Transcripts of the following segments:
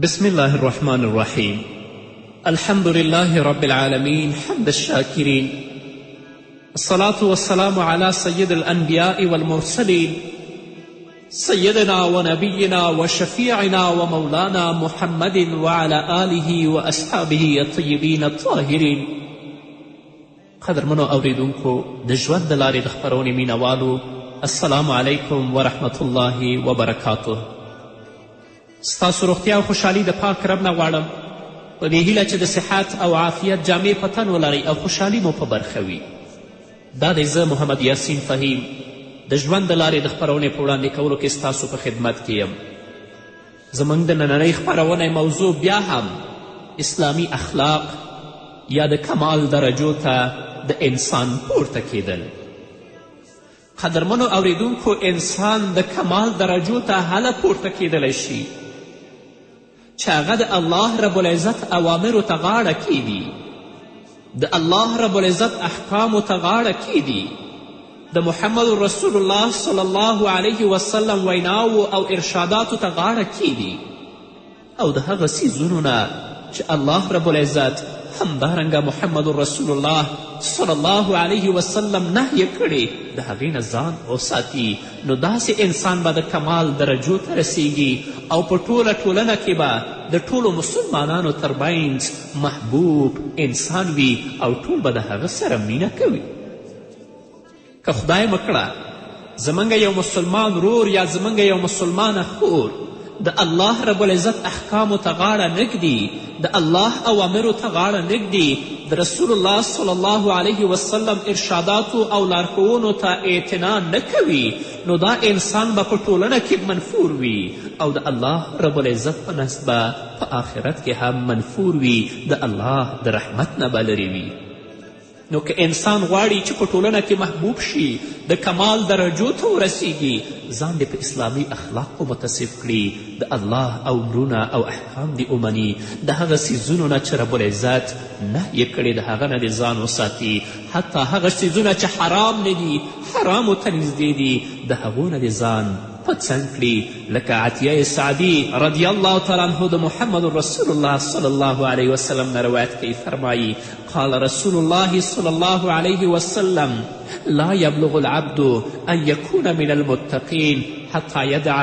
بسم الله الرحمن الرحيم. الحمد لله رب العالمين حمد الشاكرين، الصلاة والسلام على سيد الأنبياء والمرسلين سيدنا ونبينا وشفيعنا ومولانا محمد وعلى آله وأصحابه الطيبين الطاهرين. قدرمنو اوریدونکو د ژوند د لارې د خپرونې مینوالو، السلام علیکم ورحمة الله وبرکاته. ستاسو روغتیا او خوشحالي د پاک رب نه غواړم، په دې هیله چې د صحت او عافیت جامې په تن ولرئ او خوشحالي مو په برخه وي. دا دی زه محمد یاسین فهیم د ژوند د لارې د خپرونې په وړاندې کولو کې ستاسو په خدمت کې یم. زموږ د نننۍ خپرونې موضوع بیا هم اسلامي اخلاق یا د کمال درجو ته د انسان پورته کیدل. قدرمنو اوریدونکو، انسان د کمال درجو ته هله پورته کیدلی شي چې هغه د الله رب العزت اوامرو ته غاړه کیدي، د الله رب العزت احکامو ته غاړه کیدي، د محمد رسول الله صلی الله علیه وسلم ویناو او ارشاداتو ته غاړه کیدي، او د هغه څیزونو نه چې الله رب العزت همدارنګه محمد رسول الله صلی الله علیه وسلم نهیه کړي د هغې نه ځان وساتي. نو داسې انسان به د کمال درجو ته رسیږي او په ټوله ټولنه کې به د ټولو مسلمانانو ترمنځ محبوب انسان وي او ټول به د هغه سره مینه کوي. که خدای مکړه زموږ یو مسلمان رور یا زموږ یو مسلمانه خور د الله رب العزت احکامو ته غاړه نږدي، د الله اوامرو ته غاړه نږدي، د رسول الله صلی الله علیه وسلم ارشاداتو او لارښوونو ته اعتنا نه کوي، نو دا انسان به په ټولنه کې منفور وي او د الله رب العزت په نزد به په آخرت کې هم منفور وي، د الله د رحمت نه به لرې وي. نو که انسان غواړي چې په ټولنه کې محبوب شي، د کمال درجو ته ورسیږي، ځان دې په اسلامي اخلاقو متصف کړي، د الله امرونه او احکام دې ومني، د هغه څیزونو نه چې رب العزت نهیې کړي د هغه نه دې ځان وساتي، حتی هغه څیزونه چې حرام نه دي، حرامو ته نږدې دي، د هغو نه دې ځان په څنګ کړي. لکه عطیه سعدي رضی الله تعالی عنه د محمد رسول الله صلی الله علیه وسلم نه روایت کوي، فرمایي قال رسول الله صلی الله علیه وسلم لا يبلغ العبد ان يكون من المتقين حتى يدع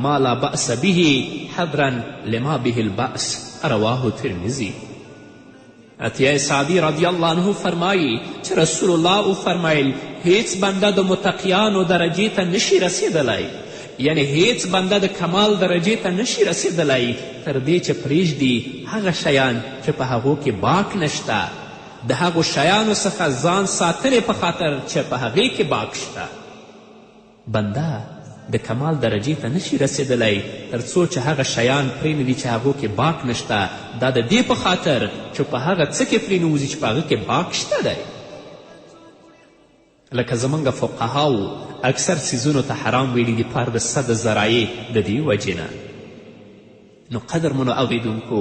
ما لا بأس به حذرا لما به البأس، رواه ترمذي. عطیه سعدي رضی الله عنه فرمایي چې رسول الله وفرمایل هیڅ بنده د متقیانو درجې ته نشي رسیدلی، یعنی هیڅ بنده د کمال درجې ته نشي رسیدلی تر دې چې پرېږدي هغه شیان چې په هغو کې باک نشته، د هغو شیانو څخه ځان ساتنې په خاطر چې په هغې کې باک شته. بنده د کمال درجې ته نشي رسیدلی تر څو چې هغه شیان پرېنږدي چې هغو کې باک نشته، دا د دې په خاطر چې په هغه څه کې پرېنوځي چې په هغه کې باک شته دی. لکه زموږ فقهاو اکثر څیزونو ته حرام ویلي دي پر د صد ذرایع د دې وجې نه. نو قدرمنو اوریدونکو،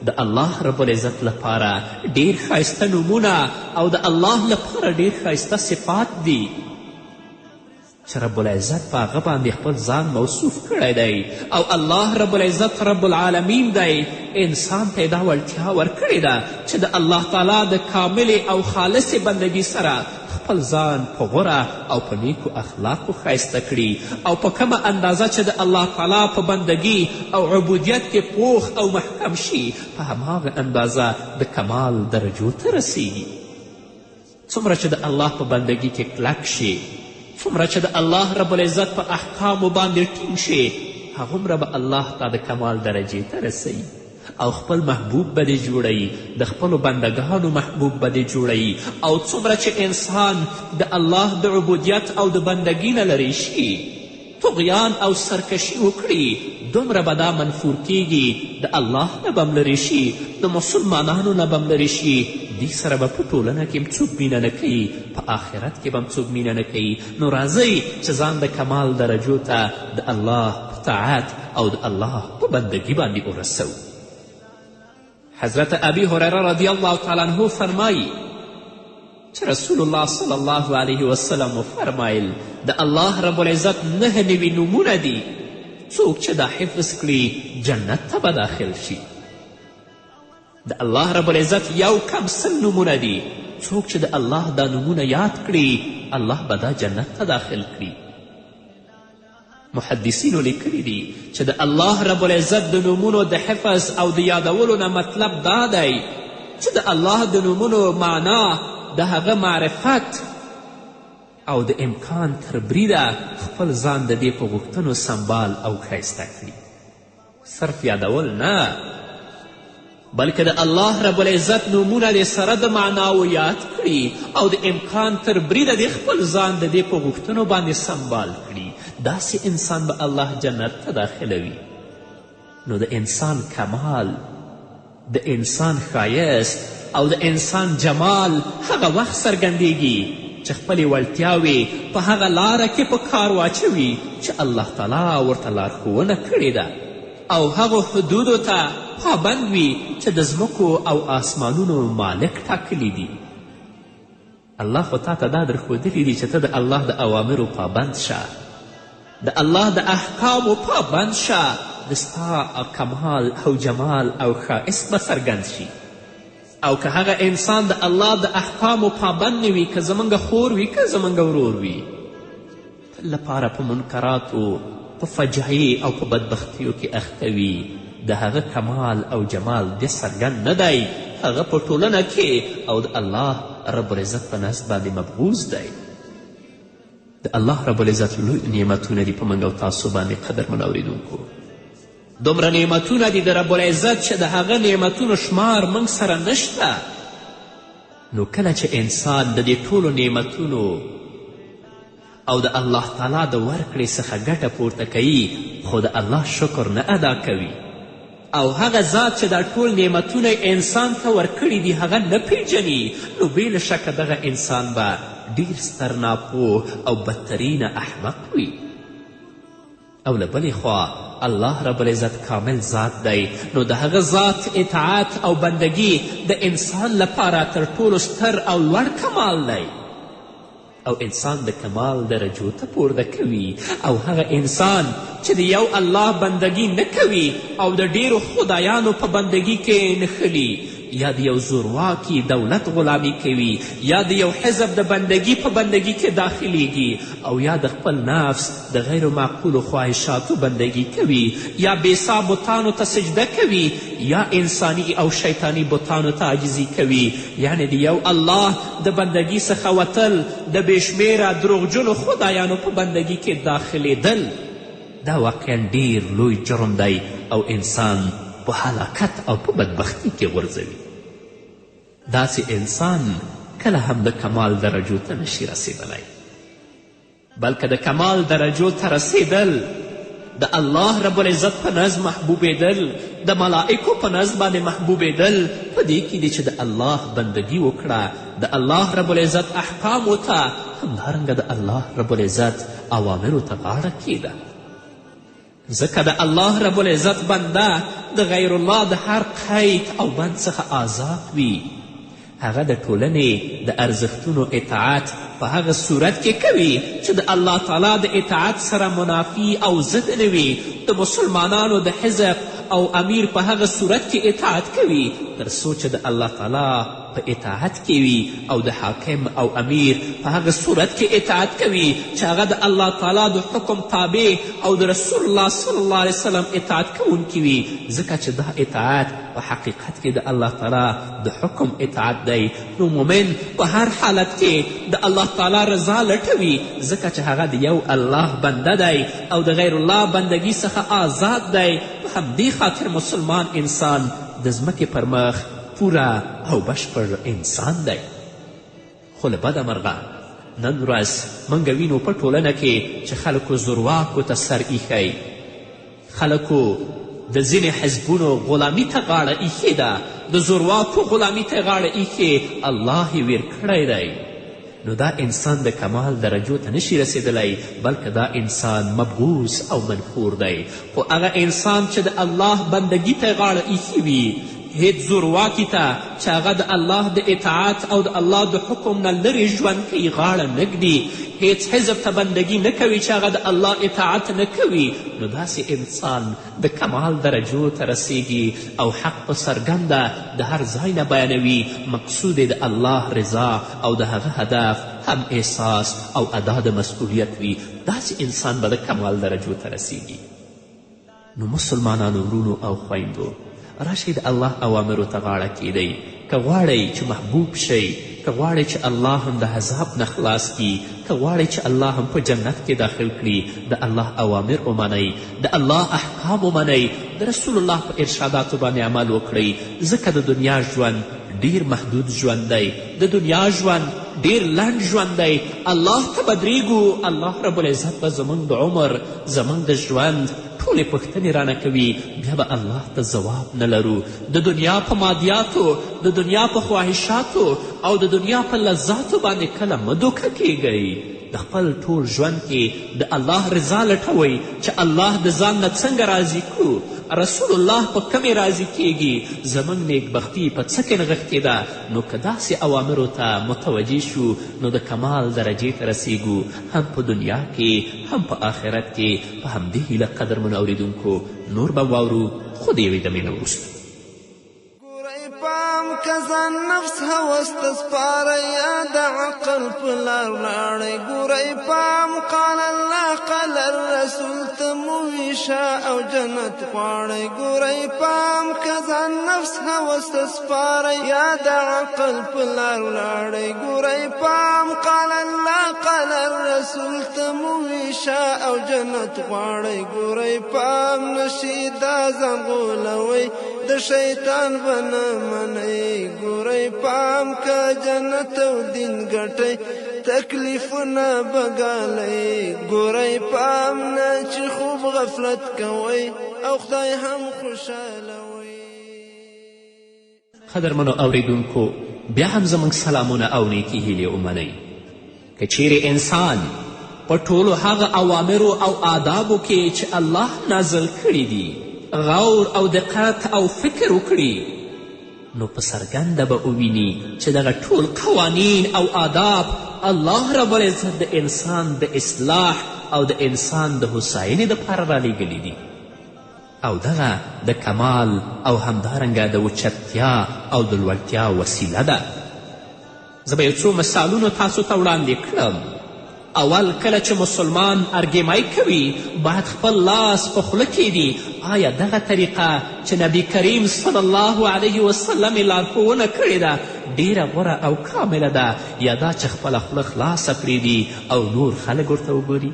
د الله رب العزت لپاره ډیر ښایسته نومونه او د الله لپاره ډیر ښایسته صفات دي چې رب العزت په هغه باندې خپل ځان موصوف کړی دی، او الله رب العزت رب العالمین دی انسان ته یې دا وړتیا ورکړې ده چې د الله تعالی د کاملې او خالصې بندګي سره خپل ځان په غوره او په نیکو اخلاقو ښایسته کړي، او په کومه اندازه چې د الله تعالی په بندګي او عبودیت کې پوخ او محکم شي، په هماغه اندازه د کمال درجو ته رسیږي. څومره چې د الله په بندګي کې کلک شي، څومره چې د الله رب العزت په احکامو باندې ټینګ شي، هغومره به الله تا د کمال درجې ته رسوي او خپل محبوب به دې جوړوي، د خپلو بندګانو محبوب به دې جوړوي. او څومره چې انسان د الله د عبودیت او د بندګي نه لرې شي، طغیان او سرکشي وکړي، دومره به دا منفور کیږي، د الله نه به هم لرې شي، د مسلمانانو نه به هم لرې شي، دې سره به په ټولنه کې هم څوک مینه نه کوي، په آخرت کې به هم څوک مینه نه کوي. نو راځئ چې ځان د کمال درجو ته د الله په طاعت او د الله په بندګي باندې ورسوو. حضرت ابی هریره رضی الله تعالی عنه فرمایي چې رسول الله صلی الله علیه وسلم فرمایل د الله رب العزت 9 نوي نومونه دي څوک چې دا حفظ کړي جنت ته به داخل شي. د الله رب العزت یو کم سل نومونه دي. څوک چې د الله دا نومونه یاد کړي الله به دا جنت ته داخل کړي. محدثینو لیکلي دي چې د الله رب العزت د نومونو د حفظ او د یادولو نه مطلب دا دی چې د الله د نومونو معنا د هغه معرفت او د امکان تر بریده خپل ځان د دې په غوښتنو سنبال او ښایسته کړي. صرف یادول نه، بلکې د الله رب العزت نومونه د سره د معناو یاد کړي او د امکان تر بریده د خپل ځان د دې په غوښتنو باندې سنبال کړي. داسې انسان به الله جنت ته داخلوي. نو د انسان کمال، د انسان ښایست او د انسان جمال هغه وخت څرګندیږي چې خپلې وړتیاوې په هغه لاره کې په کار واچوي چې الله تعالی ورته لارښوونه کړې ده او هغو حدودو ته پابند وي چې د ځمکو او آسمانونو مالک ټاکلی دي. الله خو تا ته دا درښودلي دي چې ته د الله د اوامرو پابند شه، د الله د احکامو پابند شه، د ستا کمال او جمال او ښایست به څرګند شي. او که هغه انسان د الله د احکامو پابند نه وي، که زموږ خور وي که زموږ ورور وي، تل لپاره په منکراتو، په فجعې او په بدبختیو کې اخته وي، د هغه کمال او جمال دې څرګند نه دی. هغه په ټولنه کې او د الله رب العزت په نزد باندې مبغوض دی. د الله رب العزت لوی نعمتونه دي په موږ او تاسو باندې قدرمن اورېدونکو. دومره نعمتونه دي د رب العزت چې د هغه نعمتونو شمار موږ سره نشته. نو کله چې انسان د دې ټولو نعمتونو او د الله تعالی د ورکړې څخه ګټه پورته کوي خو د الله شکر نه ادا کوي او هغه ذات چې دا ټول نعمتونه انسان ته ورکړي دي هغه نه پیژني، نو بې له شکه دغه انسان به ډیر ستر ناپوه او بدترینه احمق وي. او له بلې خوا الله رب العزت کامل ذات دی، نو د هغه ذات اطاعت او بندگی د انسان لپاره تر ټولو ستر او لوړ کمال دی او انسان د کمال درجو ته پورته کوي. او هغه انسان چې د یو الله بندگی نه کوي او د ډیرو خدایانو په بندگی کې نښلي، یا د یو زورواکي دولت غلامي کوي، یا د یو حزب د بندگی په بندگی کې داخلیږي، او یا د خپل نفس د غیر معقولو خواهشاتو بندگی کوي، یا بېسا بتانو ته سجده کوي، یا انسانی او شیطانی بتانو ته عاجزي کوي. یعنی د یو الله د بندگی څخه وتل، د بېشمېره دروغجنو خدایانو په بندگی کې داخلیدل، دا واقعا ډیر لوی جرم دی او انسان په هلاکت او په بدبختی کې غورځوي. داسې انسان کله هم د کمال درجو ته نشي رسیدلی، بلکې د کمال درجو ته رسیدل، د الله رب العزت په نزد محبوبېدل، د ملائکو په نزد باندې محبوبېدل په دې کې دی چې د الله بندگی وکړه، د الله رب العزت احکامو ته، همدارنګه د الله رب العزت اوامرو ته غاړه کیده. ځکه د الله رب العزت بنده د غیر الله د هر قید او بند څخه آزاد وي. هغه د ټولنې د ارزښتونو اطاعت په هغه صورت کې کوي چې د الله تعالی د اطاعت سره منافي او ضد نه وي. د مسلمانانو د حزب او امیر په هغه صورت کې اطاعت کوي تر څو چې د الله تعالی په اطاعت کې وي، او د حاکم او امیر په هغه صورت کې اطاعت کوي چې هغه د الله تعالی د حکم تابع او د رسول الله صلی الله علیه وسلم اطاعت کوونکي وي. ځکه چې دا اطاعت په حقیقت کې د الله تعالی د حکم اطاعت دی. نو مومن په هر حالت کې د الله تعالی رضا لټوي، ځکه چې هغه د یو الله بنده دی او د غیر الله بندگی څخه آزاد دی. په همدې خاطر مسلمان انسان د ځمکې پر مخ پوره او بشپړ انسان دی. خو له بده مرغه نن ورځ موږ وینو په ټولنه کې چې خلکو زورواکو ته سر ایښی، خلکو د ځینې حزبونو غلامي ته غاړه ایښې ده، د زورواکو غلامي ته غاړه ایښې، الله یې ویر کړی دی. نو دا انسان د کمال درجو ته نشي رسیدلی، بلکې دا انسان مبغوث او منفور دی. خو هغه انسان چې د الله بندگی ته غاړه ایښې وي، هیڅ زورواکي ته چې هغه د الله د اطاعت او د الله د حکم نه لرې ژوند کوي غاړه نه ږدي، هیڅ حزب ته بندګي نه کوي چې هغه د الله اطاعت نه کوي، نو داسې انسان د کمال درجو ته رسیږي او حق په څرګنده د هر ځای نه بیانوي، مقصود د الله رضا او د هغه هدف هم احساس او ادا د مسئولیت وي، داسې انسان به د کمال درجو ته رسیږي. نو مسلمانانو ورونو او خویندو، راشئ د الله اوامرو ته غاړه کیدئ. که غواړئ چې محبوب شئ، که غواړئ چې الله هم د عذاب نه خلاص کړي، که غواړئ چې الله هم په جنت کې داخل کړي، د الله اوامر ومنئ، د الله احکام ومنئ، د رسول الله په ارشاداتو باندې عمل وکړئ، ځکه د دنیا ژوند ډیر محدود ژوند دی، د دنیا ژوند ډیر لنډ ژوند دی. الله ته به درېږو، الله رب العزت به زموږ د عمر، زموږ د ژوند ټولې پوښتنې رانه کوي، بیا به الله ته ځواب نه لرو. د دنیا په مادیاتو، د دنیا په خواهشاتو او د دنیا په لذاتو باندې کله مه دوکه کیږئ. د خپل ټول ژوند کې د الله رضا لټوئ چې الله د ځان نه څنګه راضي کړو، رسول الله په کمې راضي کیږي، زموږ نیکبختي په څه کې نغښتې ده. نو که داسې اوامرو ته متوجه شو نو د کمال درجې ته رسیږو، هم په دنیا کې هم په آخرت کې. په همدې هیله قدرمنو اوریدونکو نور به واورو، خو د یوې دمې نه وروسته. که ځان نفس هوس ته سپاره یا د عقل په لار ولاړئ، ګورئ پام قال الله قال الرسول ته مو ویشه او جنت غواړئ. ګورئ پام که ځان نفس هوس ته سپاره یا د عقل په لار ولاړئ، ګورئ پام قال الله قال الرسول ته مو ویشه او جنت غواړئ. ګورئ پام نشي دا ځان غولوئ، د شیطان به نه منئ. ګورئ پام که جنت او دین ګټئ، تکلیفونه به ګالئ. ګورئ پام نه چې خوب غفلت کوئ او خدای هم خوشحالوئ. قدرمنو اوریدونکو، بیا هم زموږ سلامونه او نیکې هیلې ومنئ. که چیرې انسان په ټولو هغه اوامرو او آدابو کې چې الله نازل کړي دي غور او دقت او فکر وکړي، نو په څرګنده به وویني چې دغه ټول قوانین او آداب الله رب العزت د انسان د اصلاح او د انسان د هوساینې دپاره رالیږلي دي، او دغه د کمال او همدارنګه د اوچتیا او د لوړتیا وسیله ده. زه به یو څو مثالونو تاسو ته وړاندې کړم. اول کله چې مسلمان ارګیمای کوي باید خپل لاس په خوله کیږدي. آیا دغه طریقه چې نبی کریم صلی الله علیه وسلم یې لارښوونه کړې ده ډیره غوره او کامله ده، یا دا چې خپله خوله خلاصه پرېږدي او نور خلک ورته وګوري؟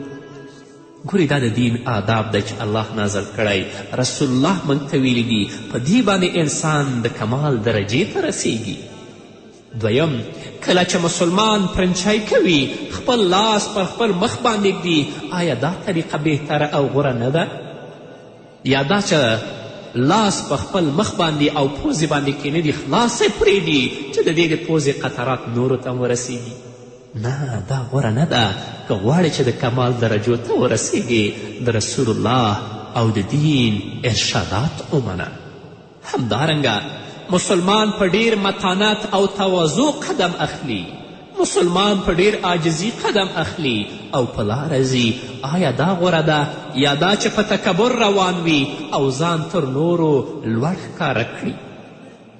ګورې دا د دین آداب دی چې الله نازل کړی، رسول الله موږ ته ویلي دي، په دې باندې انسان د کمال درجې ته رسیږي. دویم، کله چې مسلمان پرنچای کوي خپل لاس پر خپل مخ باندې ږدي، آیا دا طریقه بهتره او غوره نه ده؟ یا دا چې لاس په خپل مخ باندې او پوزې باندې کیندي خلاصه پرېږدي چې د دې د پوزې قطرات نورو ته ورسیږي؟ نه، دا غوره نه ده. که غواړې چې د کمال درجو ته ورسیږي د رسول الله او د دین ارشادات ومنه. همدارنګه مسلمان په ډیر متانت او تواضع قدم اخلي، مسلمان په ډیر عاجزي قدم اخلي او په لاره ځي. آیا دا غوره ده یا دا چې په تکبر روان وي او ځان تر نورو لوړ ښکاره کړي؟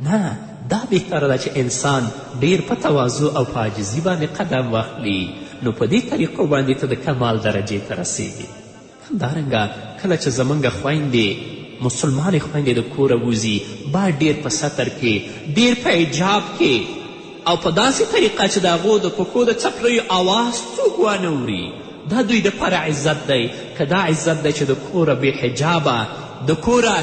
نه، دا بهتره ده چې انسان ډیر په تواضع او په عاجزي باندې قدم واخلي، نو په دې طریقو باندې ته د کمال درجې ته رسیږي. همدارنګه کله چې زموږ خویندې مسلمانې خویندې د کوره وځي باید ډیر په ستر کې، ډیر په حجاب کې او په داسې طریقه چې د هغو د پښو د څپلیو آواز څوک وانه اوري. دا دوی دپاره عزت دی. که دا عزت دی چې د کوره بې حجابه د کوره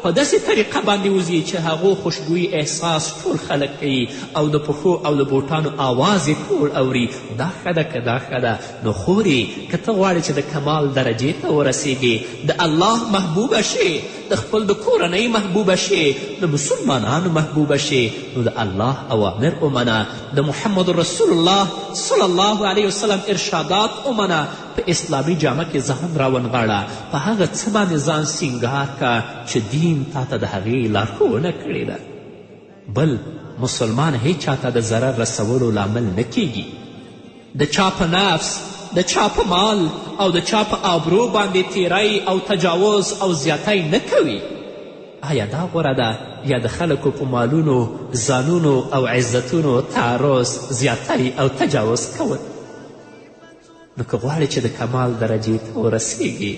په داسې طریقه باندې وځي چې هغو خوشبویي احساس ټول خلک کوي او د پښو او د بوټانو آواز یې ټول اوري، دا ښه ده که دا ښه ده؟ نو خورې که ته غواړې چې د کمال درجې ته ورسیږې، د الله محبوبه شې، د خپل د کورنۍ محبوبه شې، د مسلمانانو محبوبه شې، نو د الله اوامر ومنه، د محمد رسول الله صلی الله علیه وسلم ارشادات ومنه، په اسلامي جامه کې ځان راونغاړه، په هغه څه باندې ځان سینګار که چې دین تا ته د هغې لارښوونه کړې ده. بل مسلمان هیچ چاته د ضرر رسولو لامل نه کیږي. د چا په نفس، د چا په مال او د چا په آبرو باندې تیری او تجاوز او زیاتی نه کوي. آیا دا غوره ده یا د خلکو په مالونو، ځانونو او عزتونو تعرض، زیاتی او تجاوز کول؟ نو که غواړې چې د کمال درجې ته ورسیږي،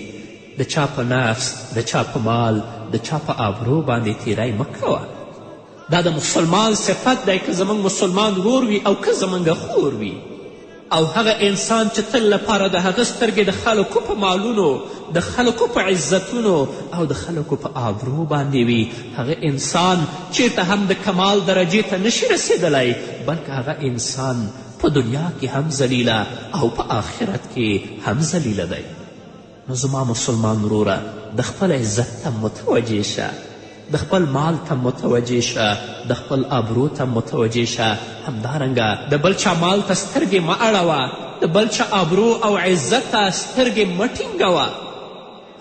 د چا په نفس، د چا په مال، د چا په آبرو باندې تیری مه کوه. دا د مسلمان صفت دی که زموږ مسلمان ورور وي او که زموږ خور وي. او هغه انسان چې تل لپاره د هغه سترګې د خلکو په مالونو، د خلکو په عزتونو او د خلکو په آبرو باندې وي، هغه انسان چیرته هم د کمال درجې ته نشي رسېدلی، بلکې هغه انسان په دنیا کې هم ذلیله او په آخرت کې هم ذلیله دی. نو زما مسلمان وروره، د خپل عزت ته متوجه شه، د خپل مال ته متوجه شه، د خپل آبرو ته متوجه شه. همدارنګه د بل چا مال ته سترګې مه اړوه، د بل چا آبرو او عزت ته سترګې مه ټینګوه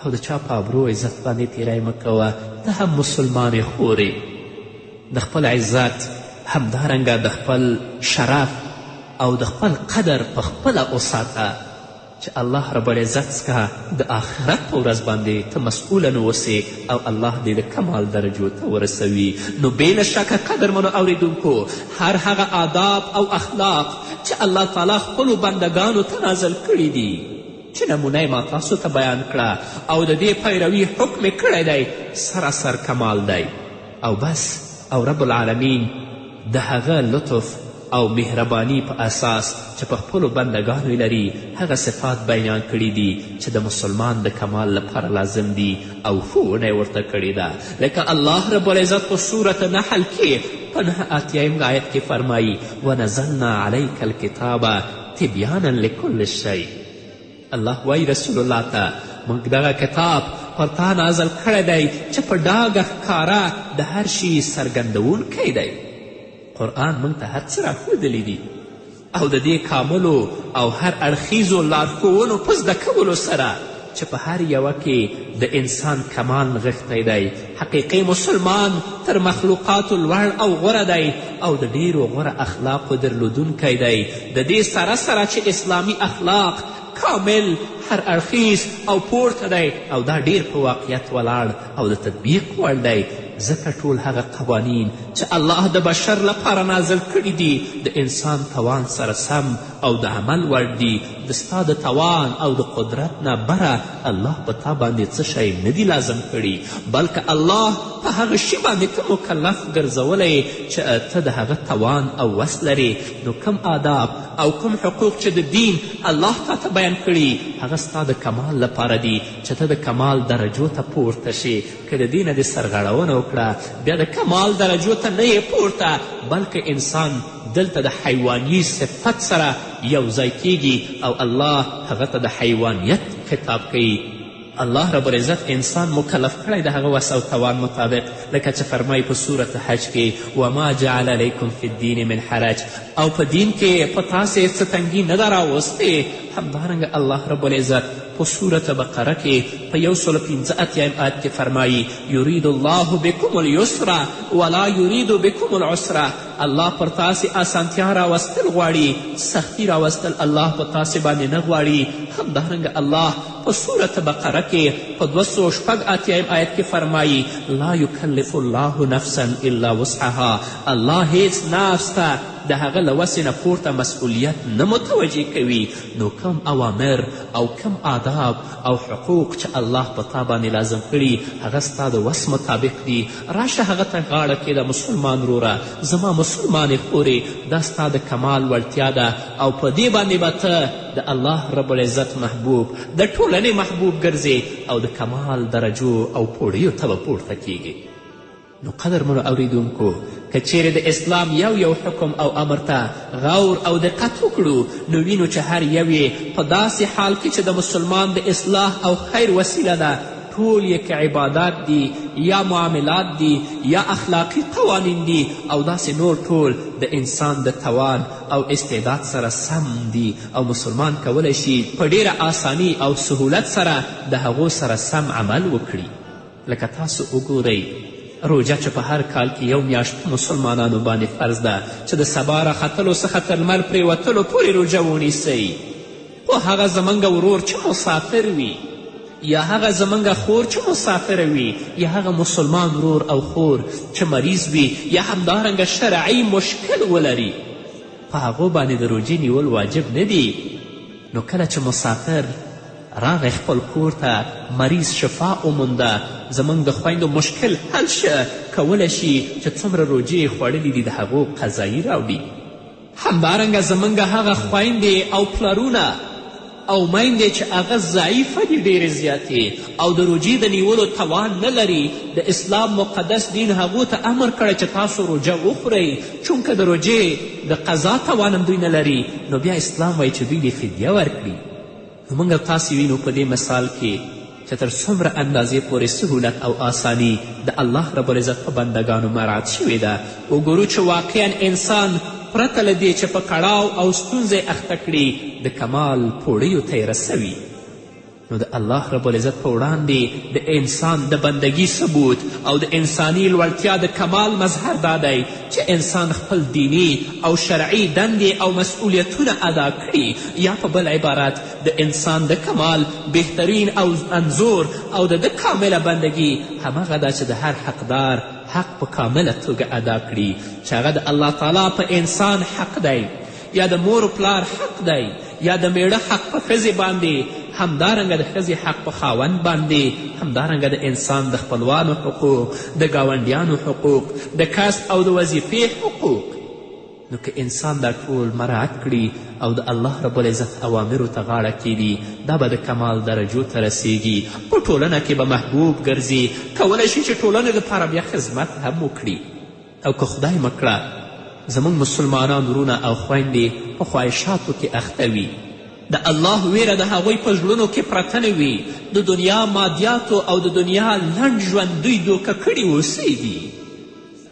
او د چا په آبرو عزت باندې تیری مه کوه. ته هم مسلمانې خورې، د خپل عزت، همدارنګه د خپل شرف او د خپل قدر په خپله وساته چې الله رب العزت څخه د آخرت په ورځ باندې ته مسؤوله اوسې او الله دې د کمال درجو ته ورسوي. نو بې شکه قدرمنو اوریدونکو، هر هغه آداب او اخلاق چې الله تعالی خپلو بندګانو ته نازل کړي دي، چې نمونه ما تاسو ته بیان کړه او د دې پیروي حکم یې کړی دی، سراسر کمال دی. او بس او رب العالمین د هغه لطف او مهربانی په اساس چې په خپلو بندګانو لري، هغه صفات بیان کړي دي چې د مسلمان د کمال لپاره لازم دي او ښوونه یې ورته کړې ده. لکه الله رب العزت په صورت نحل کې په 89 آیت کې فرمایي: ونزلنا علیک الکتاب تبیانا لکل شی. الله وایي رسول الله ته موږ دغه کتاب پر تا نازل کړی دی چې په ډاګه ښکاره د هر شي څرګندونکی دی. قرآن موږ ته هر څه راښودلی دي او د دې کاملو او هر اړخیزو لارښوونو په زده کولو سره چې په هر یوه کې د انسان کمال نغښتی دی. حقیقي مسلمان تر مخلوقاتو لوړ او غوره دی او د ډیرو غوره اخلاقو درلودونکی دی. د دې سره سره چې اسلامي اخلاق کامل، هر اړخیز او پورته دی او دا ډیر په واقعیت ولاړ او د تطبیق وړ دی. ځکه ټول هغه قوانین چې الله د بشر لپاره نازل کړي دي د انسان توان سره سم او د عمل وړ دي. د ستا د توان او د قدرت نه بره الله په تا باندې څه شی نه دي لازم کړي، بلکې الله په هغه شي باندې ته مکلف ګرځولی چې ته د هغه توان او وس لرې. نو کم آداب او کوم حقوق چې د دین الله تا ته بیان کړي، هغه ستا د کمال لپاره دي چې ته د کمال درجو ته پورته شي. که د دې نه دې سرغړونه وکړه، بیا د کمال درجو ته نه یې پورته، بلکې انسان دلته د حیواني صفت سره یو ځای کیږي او الله هغه ته د حیوانیت خطاب کوي. الله رب العزت انسان مکلف کړی د هغه وس او توان مطابق، لکه چې فرمایي په صورت حج کې: وما جعل علیکم فی الدین من حرج. او په دین کې په تاسې څه تنګي نه ده راوستې. همدارنګه الله رب العزت په صورت بقره کې په 115 آیت کې فرمایي: یرید الله بکم اليسر ولا یرید بکم العسر. الله پر تاسې اسانتیا راوستل غواړي، سختی راوستل الله په تاسې باندې نه غواړي. همدارنګه الله په صورت بقره کې په 286 آیت کې فرمایي: لا یکلف الله نفسا الا وسعها. الله هیڅ نفس ته د هغه له وسې نه پورته مسئولیت نه متوجه کوي. نو کم اوامر او کم آداب او حقوق چې الله په تا باندې لازم کړي، هغه ستا د وس مطابق دي. راشه هغه ته غاړه کښېږده مسلمان وروره، زما مسلمانې خورې، دا ستا د کمال وړتیا ده او په دې باندې به ته د الله رب العزت محبوب، د ټولنې محبوب ګرځې او د کمال درجو او پوړیو ته به پورته کیږي. نو قدرمنو اوریدونکو، که چیرې د اسلام یو حکم او امر ته غور او دقت وکړو، نو وینو چې هر یو یې په داسې حال کې چې د مسلمان د اصلاح او خیر وسیله ده، ټول یې که عبادات دي یا معاملات دي یا اخلاقی قوانین دي او داسې نور ټول د انسان د توان او استعداد سره سم دي او مسلمان کولی شي په ډیره آسانی او سهولت سره د هغو سره سم عمل وکړي. لکه تاسو وګورئ روژه چې په هر کال کې 1 میاشت مسلمانانو باندې فرض ده چې د سبا راختلو څخه تر لمر پرېوتلو پورې روژه ونیسئ. خو هغه زموږ ورور چې مسافر وي یا هغه زموږ خور چې مسافره وي یا هغه مسلمان ورور او خور چې مریض وي یا همدارنګه شرعي مشکل ولري په هغو باندې د روژې نیول واجب نه دي. نو کله چې مسافر راغی خپل کور ته مریض شفا ومونده زموږ د خویندو مشکل حل شه کولی شي چې څومره روژې یې خوړلي دي د هغو قضایي راوړي. همدارنګه زموږ هغه خویندې او پلرونه او میندې چې هغه ضعیفه دي ډېرې زیاتې او د روژې د نیولو توان نه لري د اسلام مقدس دین هغو ته امر کړی چې تاسو روژه وخورئ چونکه د روژې د قضا توان هم دوی نه لري. نو بیا اسلام وایي چې دوی دې فدیه ورکړي. نو موږ تاسې وینو په دې مثال کې چې تر څومره اندازې پورې سهولت او آسانی د الله رب العزت په بندګانو مراعات شوې ده. وګورو چې واقعا انسان پرته له دې چې په کړاو او ستونزې اخته کړي د کمال پوړیو ته یې رسوي. نو د الله رب العزت په وړاندې د انسان د بندگی ثبوت او د انساني لوړتیا د کمال مظهر دا دی چې انسان خپل دینی او شرعي دندې او مسئولیتونه ادا کړي، یا په بل عبارت د انسان د کمال بهترین او انظور او د کامله بندگی همغه ده چې د هر حقدار حق په کامله توګه ادا کړي، چې هغه د الله تعالی په انسان حق دی، یا د مور و پلار حق دی، یا د میړه حق په ښځې باندې، همدارنګه د ښځې حق په خاوند باندې، همدارنګه د انسان د خپلوانو حقوق، د ګاونډیانو حقوق، د کسب او د وظیفې حقوق. نو که انسان دا ټول مراعت کړي او د الله رب العزت اوامرو ته غاړه کیږي دا به د کمال درجو ته رسیږي، په ټولنه کې به محبوب ګرځي، کولی شي چې ټولنې لپاره بیا خدمت هم وکړي. او که خدای مکړه زموږ مسلمانان ورونه او خویندې په خواهشاتو کې اخته وي، د الله ویره د هغوی په زړونو کې پرته نه وي، د دنیا مادیاتو او د دنیا لنډ ژوند دوی دوکه کړي اوسیږي،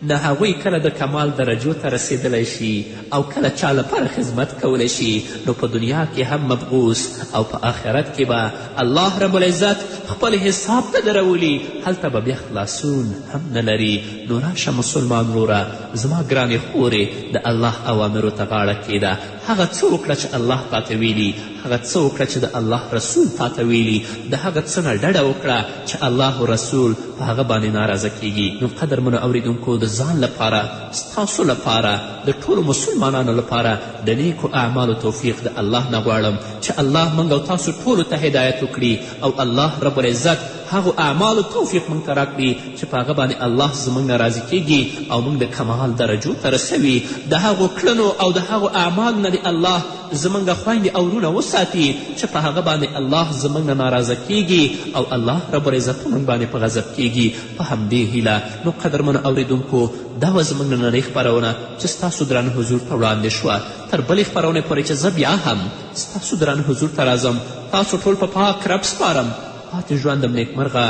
نه هغوی کله د کمال درجو ته رسیدلی شي او کله چا لپاره خدمت کولی شي. نو په دنیا کې هم مبعوث او په آخرت کې به الله رب العزت خپل حساب ته درولي، هلته به بیا خلاصون هم نه لري. نو راشه مسلمان وروره زما ګرانې خورې د الله اوامرو ته غاړه کیده، هغه څه وکړه چې الله تاته ویلي، هغه څه وکړه چې د الله رسول تاته ویلي، د هغه څه نه ډډه وکړه چې الله رسول په هغه باندې ناراضه کیږي. نو قدرمنو اوریدونکو د ځان لپاره، ستاسو لپاره، د ټولو مسلمانانو لپاره د نیکو اعمالو توفیق د الله نه غواړم چې الله موږ او تاسو ټولو ته هدایت وکړي او الله رب العزت هغو اعمالو توفیق موږ ته راکړي چې په هغه باندې الله زموږ نه راضي کیږي او موږ د کمال درجو ته رسوي. د هغو کړنو او د هغو اعمالو نه د الله زموږ خویندې او ورونه وساتي چې په هغه باندې الله زموږ نه ناراضه کیږي او الله رب العزت په موږ باندې په غضب کیږي. په همدې هیله نو قدرمنو اوریدونکو دا وه زموږ نننۍ خپرونه چې ستاسو درانه حضور ته وړاندې شوه. تر بلې خپرونې پورې چې زه بیا هم ستاسو درانه حضور ته راځم، تاسو ټول په پاک رب سپارم. پاتې ژوندم نیکمرغه،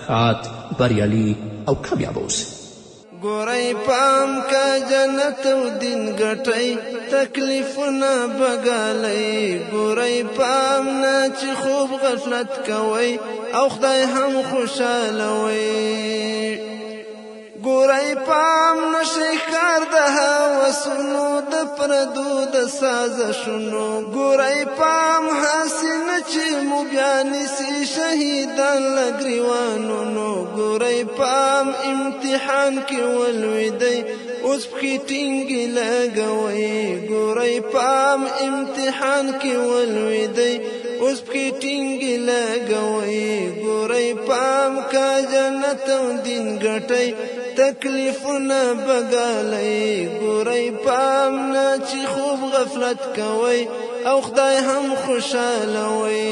ښاد، بریالي او کامیابه اوسئ. ګورئ پام که جنت او دین ګټئ تکلیفونه بګالئ، ګورئ پام نه چې خوب غفلت کوئ او خدای هم خوشحالوئ. ګورئ پام نشئ ښکار د هوسونو د پردو د سازشونو، ګورئ پام هسې نه چې مو بیا نیسي شهیدان له ګریوانونو، ګورئ پام امتحان کې ولویدئ اوس پښې ټینګې لګوئ، ګورئ پام امتحان کې ولویدئ اوس پښې ټینګې لګوئ، ګورئ پام که جنت او دین ګټئ تکلیفونه بګالئ، ګورئ پام نه چې خوب غفلت کوئ او خدای هم خوشحالوئ.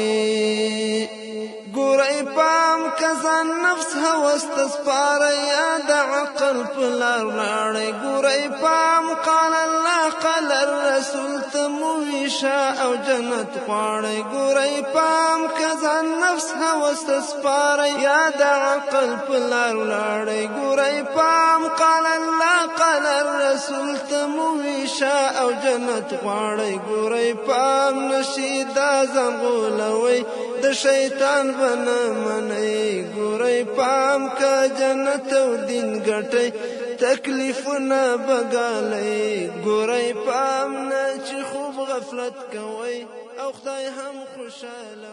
ګورئ پام که ځان نفس هوس ته سپارئ یا د عقل په لار لاړئ، ګورئ پام قال الله قال الرسول ته مو ویشه او جنت غواړئ، ګورئ پام که ځان نفس هوس ته سپارئ یا د عقل په لار لاړئ، ګورئ پام قال الله قال الرسول ته مو ویشه او جنت غواړئ، ګورئ پام نشي دا ځان غولوئ د شیطان بنه منئ، ګورئ پام پام کا جنت او دین ګټي تکلیفونه بګالي ګورئ پام نه چې خوب غفلت کوي او خدای هم خوشاله